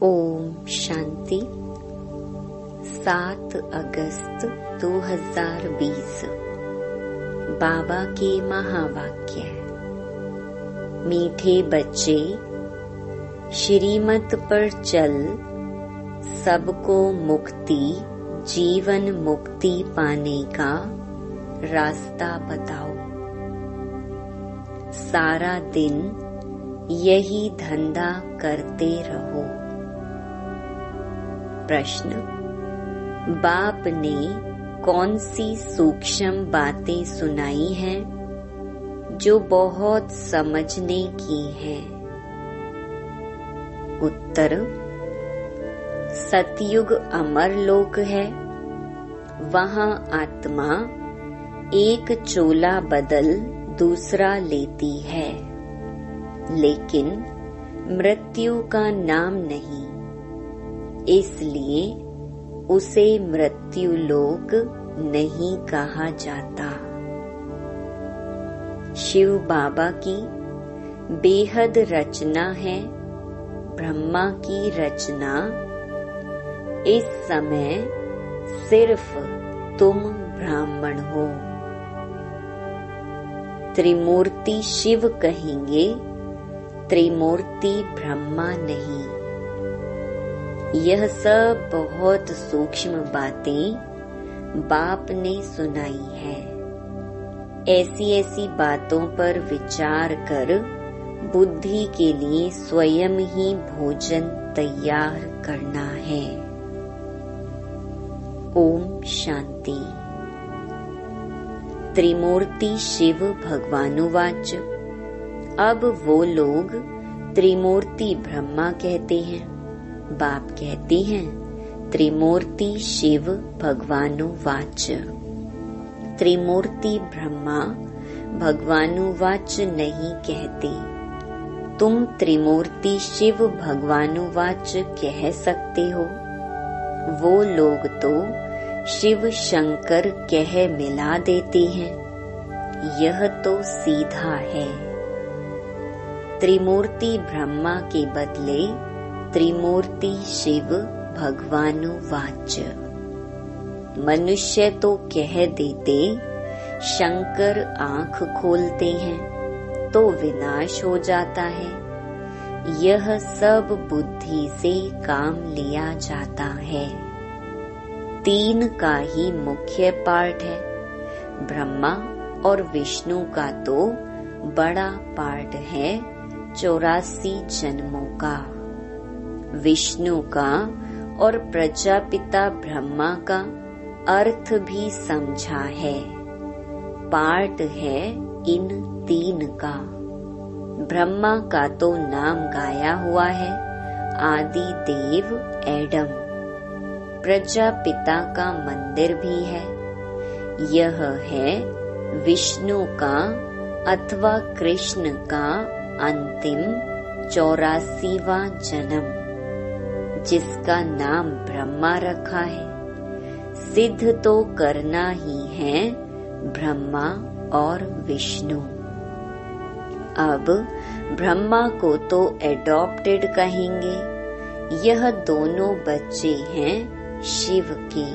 ओम शांति। 7 अगस्त 2020 बाबा के महावाक्य। मीठे बच्चे, श्रीमत पर चल, सबको मुक्ति, जीवन मुक्ति पाने का रास्ता बताओ। सारा दिन यही धंधा करते रहो। प्रश्न: बाप ने कौन सी सूक्ष्म बातें सुनाई हैं जो बहुत समझने की हैं? उत्तर: सतयुग अमर लोक है। वहाँ आत्मा एक चोला बदल दूसरा लेती है, लेकिन मृत्यु का नाम नहीं, इसलिए उसे मृत्यु लोक नहीं कहा जाता। शिव बाबा की बेहद रचना है। ब्रह्मा की रचना इस समय सिर्फ तुम ब्राह्मण हो। त्रिमूर्ति शिव कहेंगे, त्रिमूर्ति ब्रह्मा नहीं। यह सब बहुत सूक्ष्म बातें बाप ने सुनाई है। ऐसी ऐसी बातों पर विचार कर बुद्धि के लिए स्वयं ही भोजन तैयार करना है। ओम शांति। त्रिमूर्ति शिव भगवानुवाच। अब वो लोग त्रिमूर्ति ब्रह्मा कहते हैं। बाप कहते हैं त्रिमूर्ति शिव भगवानुवाच। त्रिमूर्ति ब्रह्मा भगवानुवाच नहीं कहते। तुम त्रिमूर्ति शिव भगवानुवाच कह सकते हो। वो लोग तो शिव शंकर कह मिला देते हैं। यह तो सीधा है। त्रिमूर्ति ब्रह्मा के बदले त्रिमूर्ति शिव भगवानुवाच। मनुष्य तो कह देते शंकर आँख खोलते हैं तो विनाश हो जाता है। यह सब बुद्धि से काम लिया जाता है। 3 का ही मुख्य पार्ट है। ब्रह्मा और विष्णु का तो बड़ा पार्ट है 84 जन्मों का। विष्णु का और प्रजापिता ब्रह्मा का अर्थ भी समझा है। पार्ट है इन 3 का। ब्रह्मा का तो नाम गाया हुआ है, आदि देव एडम। प्रजापिता का मंदिर भी है। यह है विष्णु का अथवा कृष्ण का अंतिम 84वां जन्म, जिसका नाम ब्रह्मा रखा है। सिद्ध तो करना ही है ब्रह्मा और विष्णु। अब ब्रह्मा को तो एडॉप्टेड कहेंगे। यह दोनों बच्चे हैं शिव के।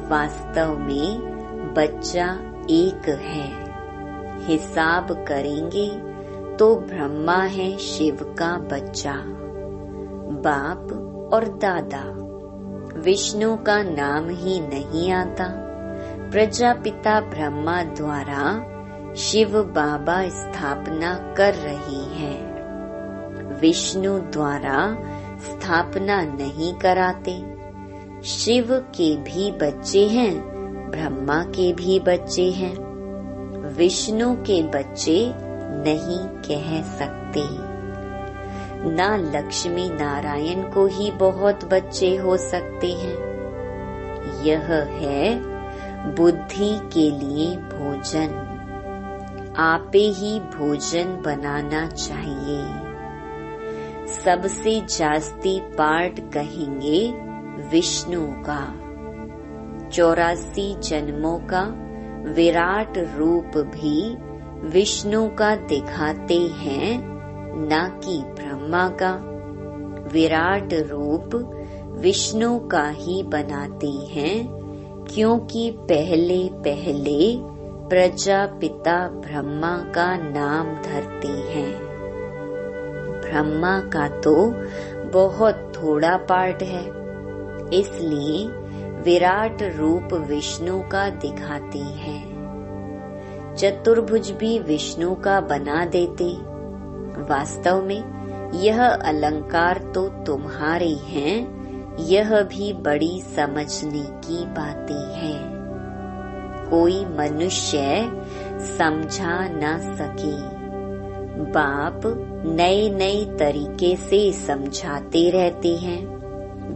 वास्तव में बच्चा एक है। हिसाब करेंगे तो ब्रह्मा है शिव का बच्चा। बाप और दादा। विष्णु का नाम ही नहीं आता। प्रजापिता ब्रह्मा द्वारा शिव बाबा स्थापना कर रही है। विष्णु द्वारा स्थापना नहीं कराते। शिव के भी बच्चे हैं, ब्रह्मा के भी बच्चे हैं। विष्णु के बच्चे नहीं कह सकते। ना लक्ष्मी नारायण को ही बहुत बच्चे हो सकते हैं। यह है बुद्धि के लिए भोजन। आपे ही भोजन बनाना चाहिए। सबसे जास्ती पार्ट कहेंगे विष्णु का। 84 जन्मों का विराट रूप भी विष्णु का दिखाते हैं, न कि ब्रह्मा का। विराट रूप विष्णु का ही बनाते हैं, क्योंकि पहले पहले प्रजापिता ब्रह्मा का नाम धरते हैं। ब्रह्मा का तो बहुत थोड़ा पार्ट है, इसलिए विराट रूप विष्णु का दिखाते हैं। चतुर्भुज भी विष्णु का बना देते। वास्तव में यह अलंकार तो तुम्हारे हैं, यह भी बड़ी समझने की बातें हैं। कोई मनुष्य समझा न सके। बाप नए नए तरीके से समझाते रहते हैं।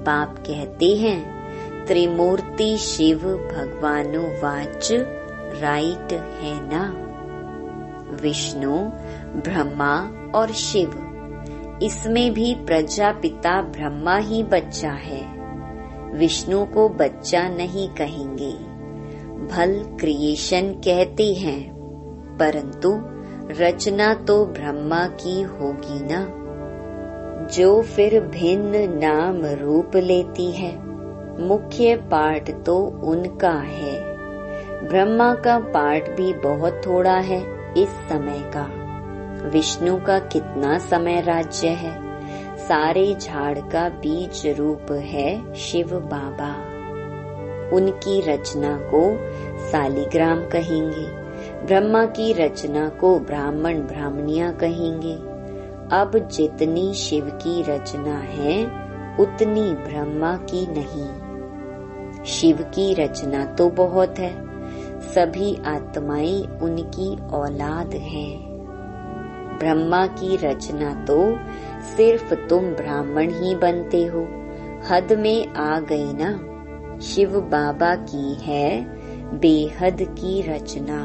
बाप कहते हैं, त्रिमूर्ति शिव भगवानो वाच राइट है ना। विष्णु, ब्रह्मा और शिव, इसमें भी प्रजापिता ब्रह्मा ही बच्चा है। विष्णु को बच्चा नहीं कहेंगे, भल क्रिएशन कहते हैं, परंतु रचना तो ब्रह्मा की होगी ना, जो फिर भिन्न नाम रूप लेती है। मुख्य पार्ट तो उनका है। ब्रह्मा का पार्ट भी बहुत थोड़ा है इस समय का। विष्णु का कितना समय राज्य है। सारे झाड़ का बीज रूप है शिव बाबा। उनकी रचना को सालिग्राम कहेंगे, ब्रह्मा की रचना को ब्राह्मण ब्राह्मणियां कहेंगे। अब जितनी शिव की रचना है उतनी ब्रह्मा की नहीं। शिव की रचना तो बहुत है, सभी आत्माएं उनकी औलाद हैं। ब्रह्मा की रचना तो सिर्फ तुम ब्राह्मण ही बनते हो, हद में आ गई ना। शिव बाबा की है बेहद की रचना।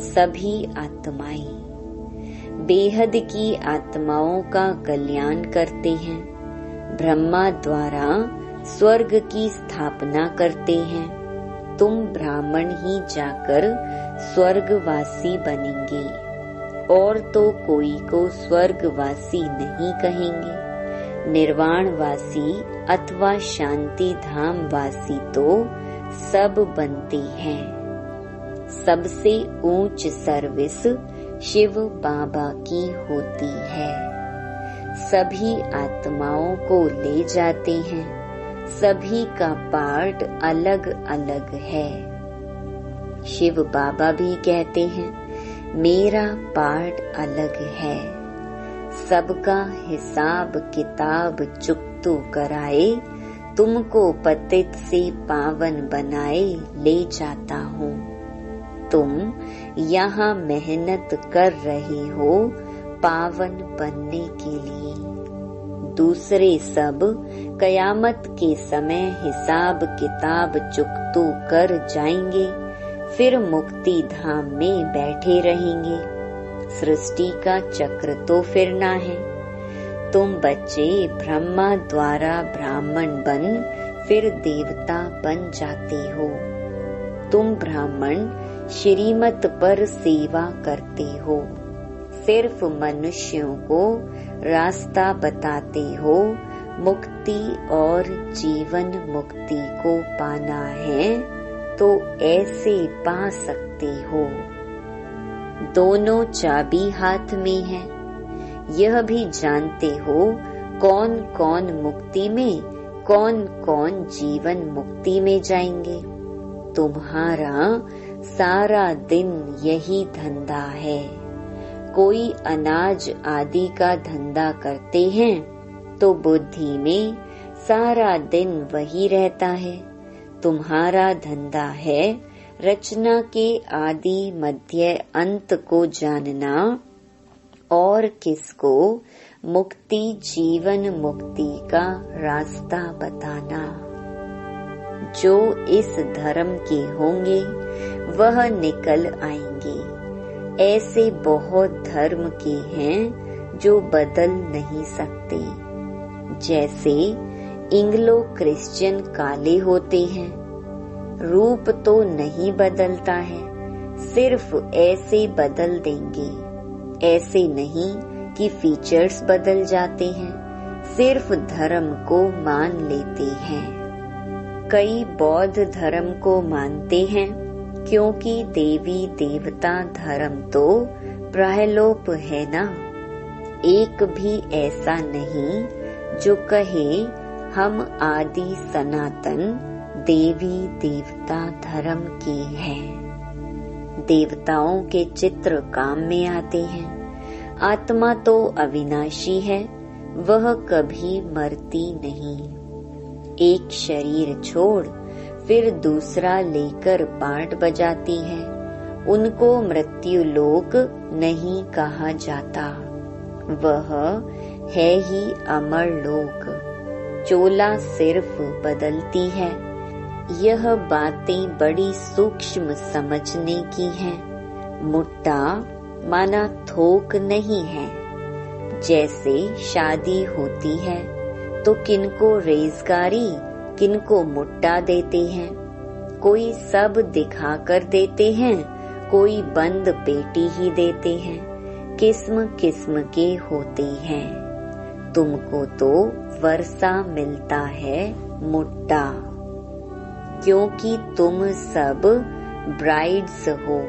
सभी आत्माएं बेहद की आत्माओं का कल्याण करते हैं। ब्रह्मा द्वारा स्वर्ग की स्थापना करते हैं। तुम ब्राह्मण ही जाकर स्वर्गवासी बनेंगे, और तो कोई को स्वर्गवासी नहीं कहेंगे। निर्वाणवासी अथवा शांति धाम वासी तो सब बनते हैं। सबसे ऊंच सर्विस शिव बाबा की होती है। सभी आत्माओं को ले जाते हैं। सभी का पार्ट अलग अलग है। शिव बाबा भी कहते हैं, मेरा पार्ट अलग है। सबका हिसाब किताब चुकतू कराए, तुमको पतित से पावन बनाए ले जाता हूँ। तुम यहाँ मेहनत कर रहे हो पावन बनने के लिए। दूसरे सब कयामत के समय हिसाब किताब चुकतू कर जाएंगे, फिर मुक्ति धाम में बैठे रहेंगे। सृष्टि का चक्र तो फिरना है। तुम बच्चे ब्रह्मा द्वारा ब्राह्मण बन फिर देवता बन जाते हो। तुम ब्राह्मण श्रीमत पर सेवा करते हो। सिर्फ मनुष्यों को रास्ता बताते हो। मुक्ति और जीवन मुक्ति को पाना है तो ऐसे पा सकते हो। दोनों चाबी हाथ में है। यह भी जानते हो कौन कौन मुक्ति में, कौन कौन जीवन मुक्ति में जाएंगे। तुम्हारा सारा दिन यही धंधा है। कोई अनाज आदि का धंधा करते हैं तो बुद्धि में सारा दिन वही रहता है। तुम्हारा धंधा है रचना के आदि मध्य अंत को जानना और किसको मुक्ति जीवन मुक्ति का रास्ता बताना। जो इस धर्म के होंगे वह निकल आएंगे। ऐसे बहुत धर्म के हैं जो बदल नहीं सकते। जैसे इंग्लो क्रिश्चियन काले होते हैं, रूप तो नहीं बदलता है, सिर्फ ऐसे बदल देंगे। ऐसे नहीं कि फीचर्स बदल जाते हैं, सिर्फ धर्म को मान लेते हैं। कई बौद्ध धर्म को मानते हैं क्योंकि देवी देवता धर्म तो प्रायलोप है ना। एक भी ऐसा नहीं जो कहे हम आदि सनातन देवी देवता धर्म के हैं। देवताओं के चित्र काम में आते हैं। आत्मा तो अविनाशी है, वह कभी मरती नहीं। एक शरीर छोड़ फिर दूसरा लेकर पार्ट बजाती है। उनको मृत्यु लोक नहीं कहा जाता, वह है ही अमर लोक। चोला सिर्फ बदलती है। यह बातें बड़ी सूक्ष्म समझने की हैं। मुट्टा माना थोक नहीं है। जैसे शादी होती है तो किनको रेजगारी किनको मुट्टा देते हैं। कोई सब दिखा कर देते हैं, कोई बंद पेटी ही देते हैं। किस्म किस्म के होते हैं। तुमको तो वर्षा मिलता है मुट्टा, क्योंकि तुम सब ब्राइड्स हो।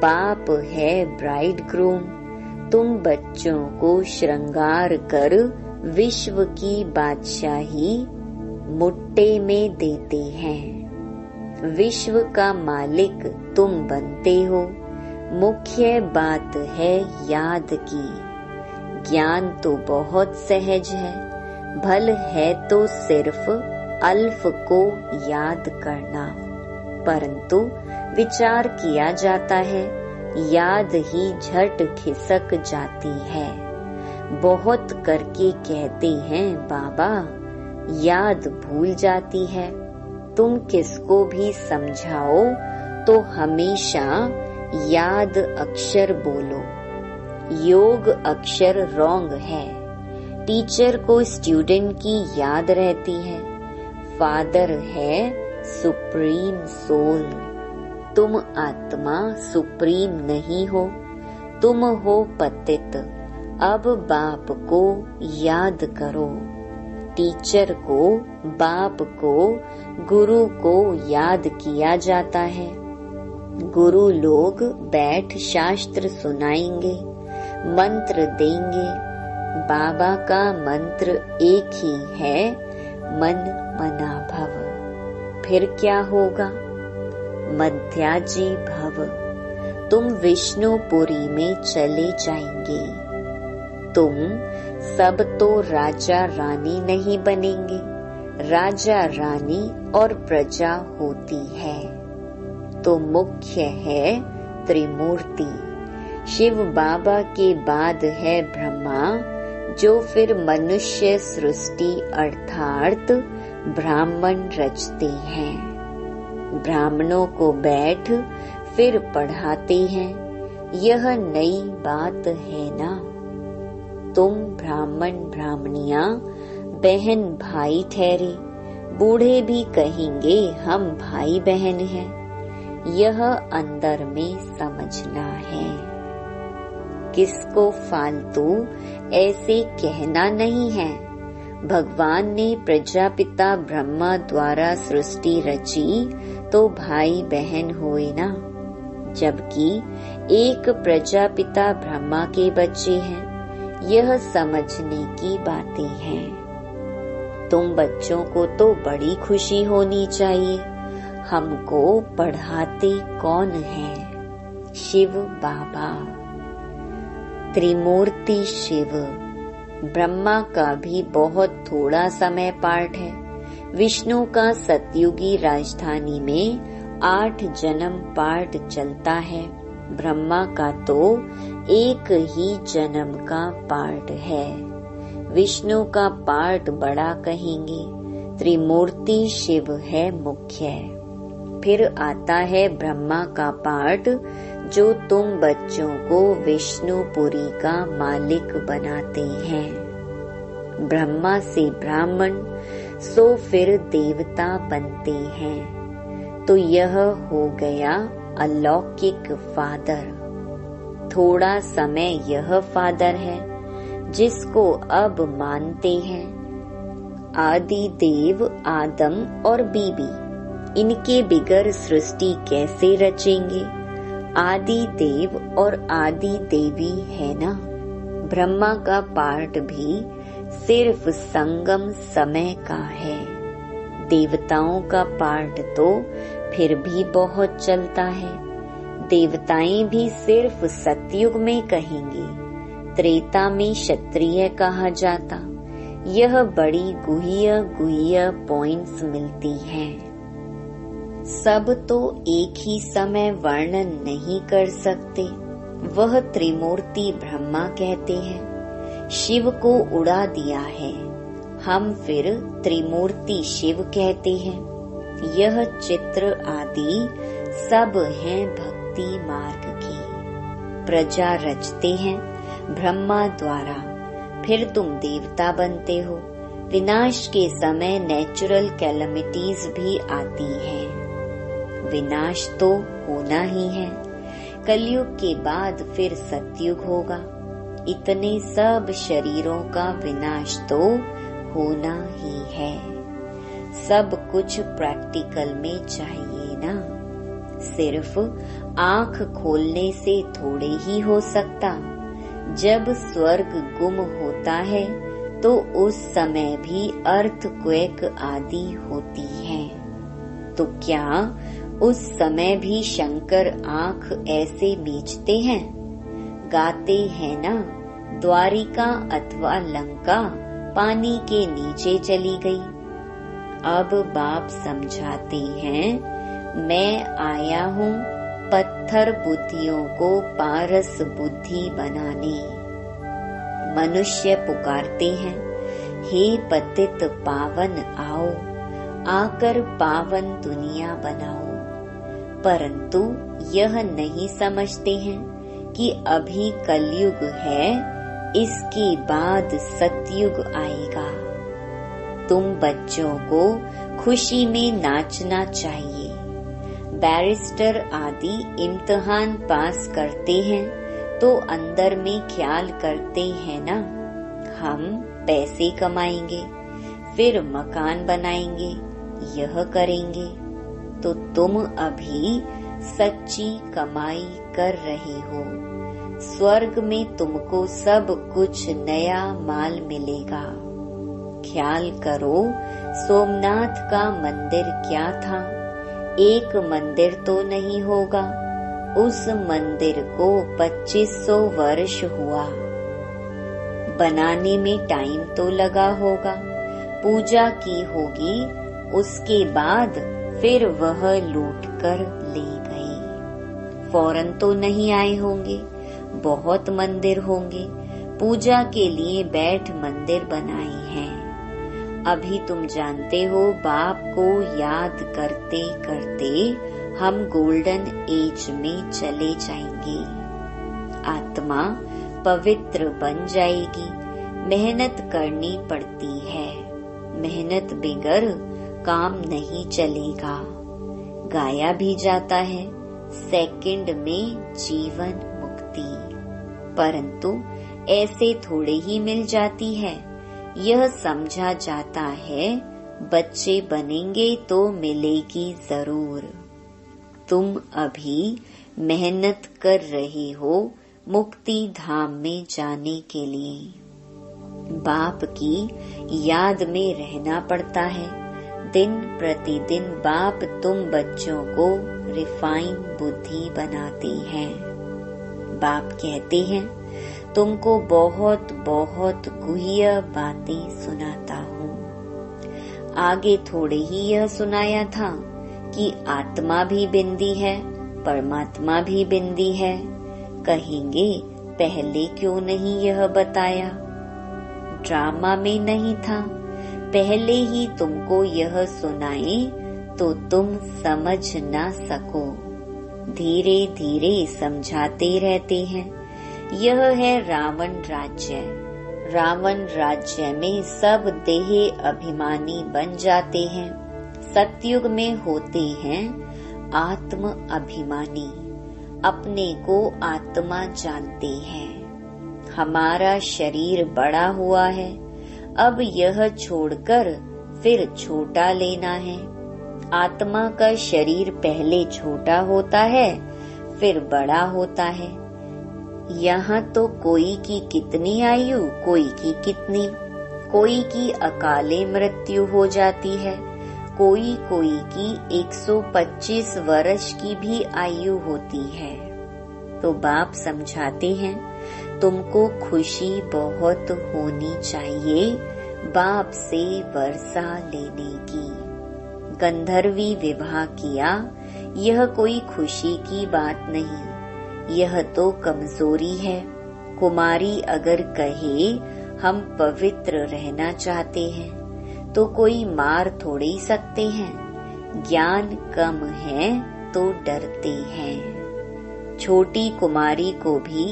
बाप है ब्राइड ग्रूम। तुम बच्चों को श्रृंगार कर विश्व की बादशाही मुट्टे में देते हैं। विश्व का मालिक तुम बनते हो। मुख्य बात है याद की। ज्ञान तो बहुत सहज है, भल है तो सिर्फ अल्फ को याद करना। परंतु विचार किया जाता है, याद ही झट खिसक जाती है। बहुत करके कहते हैं बाबा, याद भूल जाती है। तुम किसको भी समझाओ तो हमेशा याद अक्षर बोलो। योग अक्षर रॉन्ग है। टीचर को स्टूडेंट की याद रहती है। फादर है सुप्रीम सोल। तुम आत्मा सुप्रीम नहीं हो, तुम हो पतित। अब बाप को याद करो। टीचर को, बाप को, गुरु को याद किया जाता है। गुरु लोग बैठ शास्त्र सुनाएंगे, मंत्र देंगे। बाबा का मंत्र एक ही है, मन मना भव। फिर क्या होगा? मध्याजी भव। तुम विष्णुपुरी में चले जाएंगे। तुम सब तो राजा रानी नहीं बनेंगे। राजा रानी और प्रजा होती है तो मुख्य है त्रिमूर्ति। शिव बाबा के बाद है ब्रह्मा, जो फिर मनुष्य सृष्टि अर्थात ब्राह्मण रचते हैं। ब्राह्मणों को बैठ फिर पढ़ाते हैं। यह नई बात है ना। तुम ब्राह्मण ब्राह्मणियां बहन भाई ठहरे। बूढ़े भी कहेंगे हम भाई बहन हैं। यह अंदर में समझना है। किसको फालतू ऐसे कहना नहीं है। भगवान ने प्रजापिता ब्रह्मा द्वारा सृष्टि रची तो भाई बहन हुए ना, जबकि एक प्रजापिता ब्रह्मा के बच्चे हैं। यह समझने की बातें हैं। तुम बच्चों को तो बड़ी खुशी होनी चाहिए। हमको पढ़ाते कौन है? शिव बाबा। त्रिमूर्ति शिव। ब्रह्मा का भी बहुत थोड़ा समय पार्ट है। विष्णु का सतयुगी राजधानी में 8 जन्म पार्ट चलता है। ब्रह्मा का तो एक ही जन्म का पार्ट है। विष्णु का पार्ट बड़ा कहेंगे। त्रिमूर्ति शिव है मुख्य। फिर आता है ब्रह्मा का पार्ट, जो तुम बच्चों को विष्णुपुरी का मालिक बनाते हैं। ब्रह्मा से ब्राह्मण, सो फिर देवता बनते हैं। तो यह हो गया अलौकिक फादर। थोड़ा समय यह फादर है, जिसको अब मानते हैं। आदि देव आदम और बीबी, इनके बिगर सृष्टि कैसे रचेंगे? आदि देव और आदि देवी है ना। ब्रह्मा का पार्ट भी सिर्फ संगम समय का है। देवताओं का पार्ट तो फिर भी बहुत चलता है। देवताएं भी सिर्फ सतयुग में कहेंगे, त्रेता में क्षत्रिय कहा जाता। यह बड़ी गुह्य पॉइंट्स मिलती हैं। सब तो एक ही समय वर्णन नहीं कर सकते। वह त्रिमूर्ति ब्रह्मा कहते हैं। शिव को उड़ा दिया है, हम फिर त्रिमूर्ति शिव कहते हैं। यह चित्र आदि सब हैं भक्ति मार्ग की। प्रजा रचते हैं ब्रह्मा द्वारा, फिर तुम देवता बनते हो। विनाश के समय नेचुरल कैलमिटीज भी आती हैं। विनाश तो होना ही है। कलयुग के बाद फिर सतयुग होगा। इतने सब शरीरों का विनाश तो होना ही है। सब कुछ प्रैक्टिकल में चाहिए ना। सिर्फ आँख खोलने से थोड़े ही हो सकता। जब स्वर्ग गुम होता है तो उस समय भी अर्थक्वेक आदि होती है। तो क्या उस समय भी शंकर आँख ऐसे मीचते हैं? गाते हैं ना, द्वारिका अथवा लंका पानी के नीचे चली गई। अब बाप समझाते हैं, मैं आया हूँ पत्थर बुद्धियों को पारस बुद्धि बनाने। मनुष्य पुकारते हैं, हे पतित पावन आओ, आकर पावन दुनिया बनाओ। परंतु यह नहीं समझते हैं कि अभी कलयुग है, इसके बाद सतयुग आएगा। तुम बच्चों को खुशी में नाचना चाहिए। बैरिस्टर आदि इम्तिहान पास करते हैं तो अंदर में ख्याल करते हैं ना, हम पैसे कमाएंगे, फिर मकान बनाएंगे, यह करेंगे। तो तुम अभी सच्ची कमाई कर रहे हो। स्वर्ग में तुमको सब कुछ नया माल मिलेगा। ख्याल करो, सोमनाथ का मंदिर क्या था? एक मंदिर तो नहीं होगा। उस मंदिर को 2500 वर्ष हुआ। बनाने में टाइम तो लगा होगा। पूजा की होगी, उसके बाद फिर वह लूट कर ले गए। फौरन तो नहीं आए होंगे, बहुत मंदिर होंगे। पूजा के लिए बैठ मंदिर बनाए हैं। अभी तुम जानते हो, बाप को याद करते करते हम गोल्डन एज में चले जाएंगे। आत्मा पवित्र बन जाएगी। मेहनत करनी पड़ती है। मेहनत बिगर काम नहीं चलेगा। गाया भी जाता है, सेकंड में जीवन मुक्ति। परंतु ऐसे थोड़े ही मिल जाती है। यह समझा जाता है, बच्चे बनेंगे तो मिलेगी जरूर। तुम अभी मेहनत कर रहे हो मुक्ति धाम में जाने के लिए। बाप की याद में रहना पड़ता है। दिन प्रतिदिन बाप तुम बच्चों को रिफाइन बुद्धि बनाते हैं। बाप कहते हैं, तुमको बहुत बहुत गुह्य बातें सुनाता हूँ। आगे थोड़े ही यह सुनाया था कि आत्मा भी बिंदी है, परमात्मा भी बिंदी है। कहेंगे, पहले क्यों नहीं यह बताया? ड्रामा में नहीं था। पहले ही तुमको यह सुनाए तो तुम समझ ना सको। धीरे धीरे समझाते रहते हैं। यह है रावण राज्य। रावण राज्य में सब देह अभिमानी बन जाते हैं। सतयुग में होते हैं आत्म अभिमानी, अपने को आत्मा जानते हैं। हमारा शरीर बड़ा हुआ है, अब यह छोड़कर फिर छोटा लेना है। आत्मा का शरीर पहले छोटा होता है, फिर बड़ा होता है। यहाँ तो कोई की कितनी आयु, कोई की कितनी, कोई की अकाले मृत्यु हो जाती है, कोई कोई की 125 वर्ष की भी आयु होती है। तो बाप समझाते हैं, तुमको खुशी बहुत होनी चाहिए बाप से वर्षा लेने की। गंधर्वी विवाह किया, यह कोई खुशी की बात नहीं, यह तो कमजोरी है। कुमारी अगर कहे हम पवित्र रहना चाहते हैं, तो कोई मार थोड़े ही सकते हैं। ज्ञान कम है तो डरते हैं। छोटी कुमारी को भी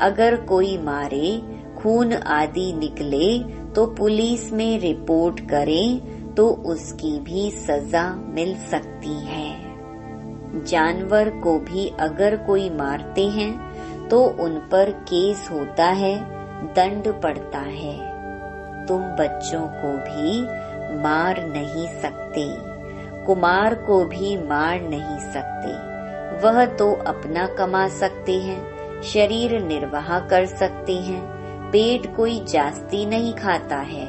अगर कोई मारे, खून आदि निकले, तो पुलिस में रिपोर्ट करें तो उसकी भी सजा मिल सकती है। जानवर को भी अगर कोई मारते हैं तो उन पर केस होता है, दंड पड़ता है। तुम बच्चों को भी मार नहीं सकते, कुमार को भी मार नहीं सकते। वह तो अपना कमा सकते हैं, शरीर निर्वाह कर सकते हैं। पेट कोई जास्ती नहीं खाता है।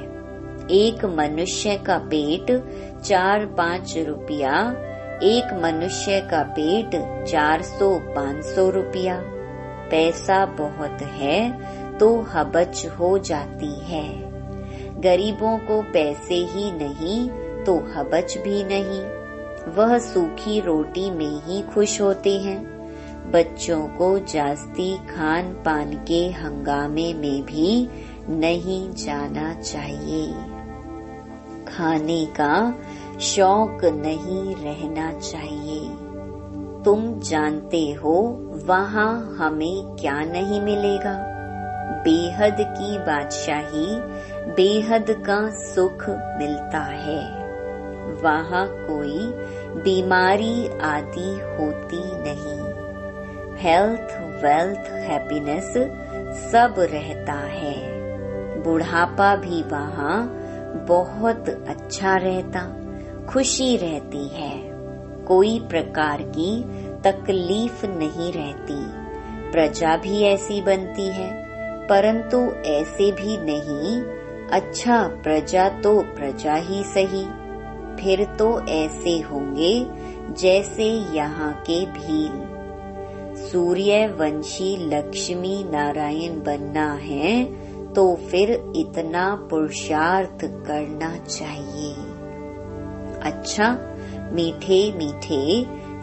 एक मनुष्य का पेट 4-5 रुपया, एक मनुष्य का पेट 400-500 रुपया। पैसा बहुत है तो हबच हो जाती है। गरीबों को पैसे ही नहीं तो हबच भी नहीं, वह सूखी रोटी में ही खुश होते हैं। बच्चों को जास्ती खान पान के हंगामे में भी नहीं जाना चाहिए। खाने का शौक नहीं रहना चाहिए। तुम जानते हो वहाँ हमें क्या नहीं मिलेगा। बेहद की बादशाही, बेहद का सुख मिलता है। वहाँ कोई बीमारी आदि होती नहीं। हेल्थ, वेल्थ, हैप्पीनेस सब रहता है। बुढ़ापा भी वहाँ बहुत अच्छा रहता, खुशी रहती है। कोई प्रकार की तकलीफ नहीं रहती। प्रजा भी ऐसी बनती है, परंतु ऐसे भी नहीं। अच्छा, प्रजा तो प्रजा ही सही, फिर तो ऐसे होंगे जैसे यहाँ के भील। सूर्यवंशी लक्ष्मी नारायण बनना है तो फिर इतना पुरुषार्थ करना चाहिए। अच्छा, मीठे मीठे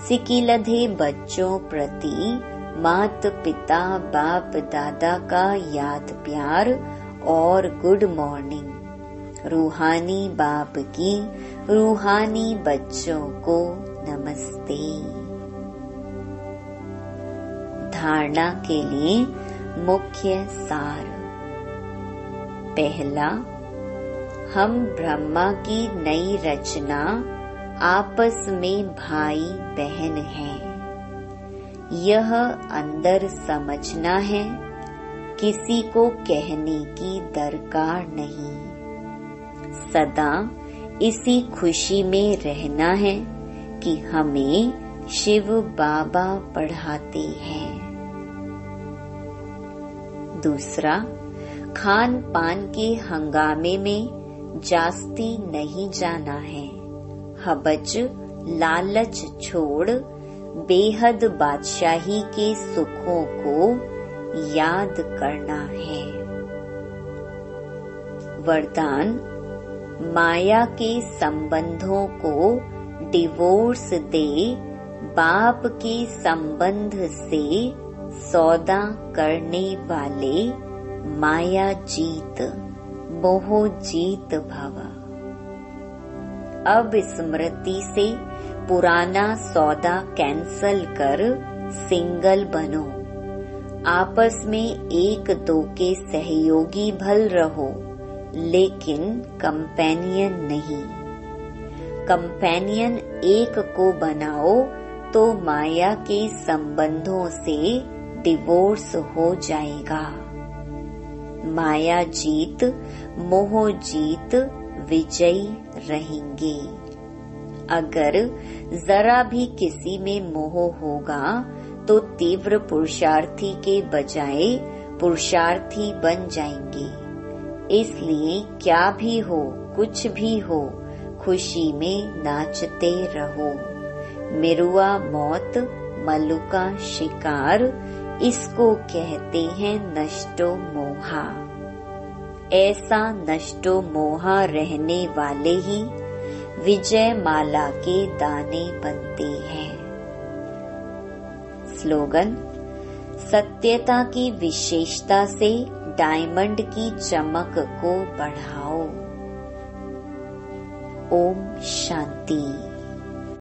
सिकिलधे बच्चों प्रति मात पिता बाप दादा का याद प्यार और गुड मॉर्निंग। रूहानी बाप की रूहानी बच्चों को नमस्ते। धारणा के लिए मुख्य सार। पहला, हम ब्रह्मा की नई रचना, आपस में भाई बहन हैं। यह अंदर समझना है, किसी को कहने की दरकार नहीं। सदा इसी खुशी में रहना है कि हमें शिव बाबा पढ़ाते हैं। दूसरा, खान पान के हंगामे में जास्ती नहीं जाना है। हबज लालच छोड़ बेहद बादशाही के सुखों को याद करना है। वरदान, माया के संबंधों को डिवोर्स दे, बाप के संबंध से सौदा करने वाले माया जीत, मोह जीत भव। अब स्मृति से पुराना सौदा कैंसल कर सिंगल बनो। आपस में एक दो के सहयोगी भल रहो, लेकिन कंपेनियन नहीं। कंपेनियन एक को बनाओ तो माया के संबंधों से डिवोर्स हो जाएगा। माया जीत मोह जीत विजयी रहेंगे। अगर जरा भी किसी में मोह होगा तो तीव्र पुरुषार्थी के बजाय पुरुषार्थी बन जाएंगे। इसलिए क्या भी हो, कुछ भी हो, खुशी में नाचते रहो। मिरुआ मौत, मल्लुका शिकार, इसको कहते हैं नष्टो मोहा। ऐसा नष्टो मोहा रहने वाले ही विजय माला के दाने बनते हैं। स्लोगन: सत्यता की विशेषता से डायमंड की चमक को बढ़ाओ। ओम शांति।